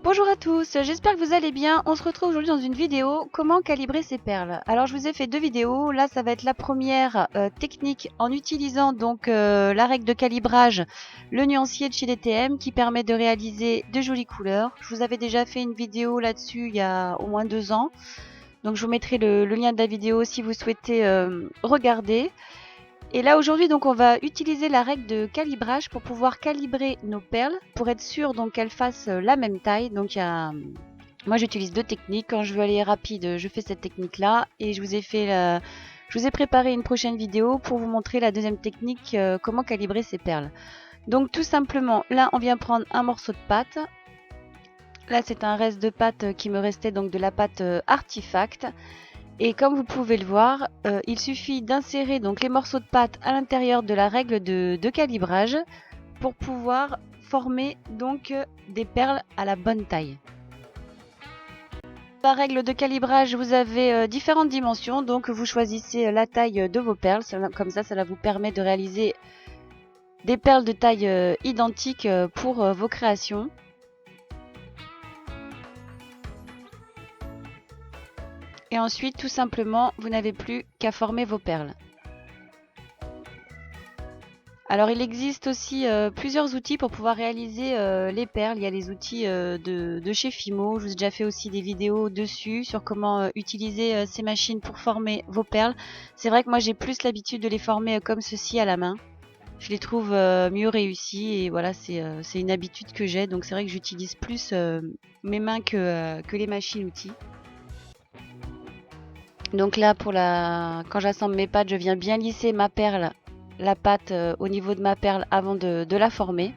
Bonjour à tous, j'espère que vous allez bien. On se retrouve aujourd'hui dans une vidéo comment calibrer ses perles. Alors je vous ai fait deux vidéos. Là ça va être la première technique en utilisant donc la règle de calibrage, le nuancier de chez DTM qui permet de réaliser de jolies couleurs. Je vous avais déjà fait une vidéo là-dessus il y a au moins 2 ans. Donc je vous mettrai le lien de la vidéo si vous souhaitez regarder. Et là aujourd'hui donc on va utiliser la règle de calibrage pour pouvoir calibrer nos perles pour être sûr donc qu'elles fassent la même taille. Donc moi j'utilise deux techniques. Quand je veux aller rapide, je fais cette technique là et je vous ai préparé une prochaine vidéo pour vous montrer la deuxième technique, comment calibrer ces perles. Donc tout simplement là on vient prendre un morceau de pâte. Là c'est un reste de pâte qui me restait, donc de la pâte Artifact. Et comme vous pouvez le voir, il suffit d'insérer donc les morceaux de pâte à l'intérieur de la règle de calibrage pour pouvoir former donc des perles à la bonne taille. La règle de calibrage, vous avez différentes dimensions, donc vous choisissez la taille de vos perles. Comme ça, cela vous permet de réaliser des perles de taille identique pour vos créations. Et ensuite, tout simplement, vous n'avez plus qu'à former vos perles. Alors il existe aussi plusieurs outils pour pouvoir réaliser les perles. Il y a les outils de chez Fimo. Je vous ai déjà fait aussi des vidéos dessus sur comment utiliser ces machines pour former vos perles. C'est vrai que moi j'ai plus l'habitude de les former comme ceci à la main. Je les trouve mieux réussis et voilà, c'est une habitude que j'ai. Donc c'est vrai que j'utilise plus mes mains que les machines outils. Donc là quand j'assemble mes pâtes, je viens bien lisser ma perle, la pâte au niveau de ma perle avant de la former.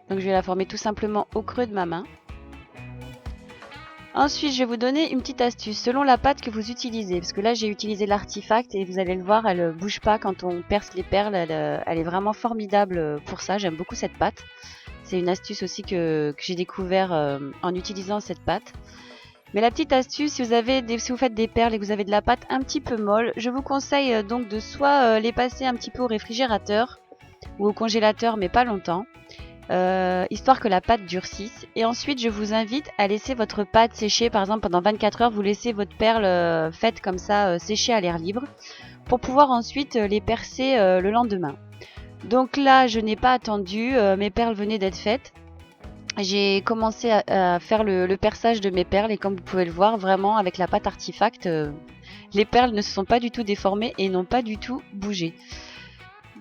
Donc je vais la former tout simplement au creux de ma main. Ensuite je vais vous donner une petite astuce selon la pâte que vous utilisez, parce que là j'ai utilisé l'Artifact et vous allez le voir, elle ne bouge pas quand on perce les perles. Elle est vraiment formidable pour ça, j'aime beaucoup cette pâte. C'est une astuce aussi que j'ai découvert en utilisant cette pâte. Mais la petite astuce, si vous faites des perles et que vous avez de la pâte un petit peu molle, je vous conseille donc de soit les passer un petit peu au réfrigérateur ou au congélateur, mais pas longtemps, histoire que la pâte durcisse. Et ensuite, je vous invite à laisser votre pâte sécher, par exemple pendant 24 heures, vous laissez votre perle faite comme ça sécher à l'air libre pour pouvoir ensuite les percer le lendemain. Donc là, je n'ai pas attendu, mes perles venaient d'être faites. J'ai commencé à faire le perçage de mes perles et comme vous pouvez le voir, vraiment avec la pâte Artifact, les perles ne se sont pas du tout déformées et n'ont pas du tout bougé.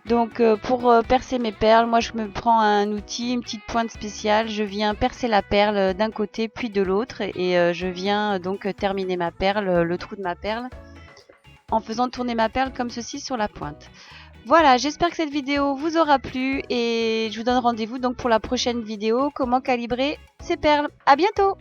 Donc pour percer mes perles, moi je me prends un outil, une petite pointe spéciale, je viens percer la perle d'un côté puis de l'autre et je viens donc terminer ma perle, le trou de ma perle, en faisant tourner ma perle comme ceci sur la pointe. Voilà, j'espère que cette vidéo vous aura plu et je vous donne rendez-vous donc pour la prochaine vidéo, comment calibrer ces perles. À bientôt!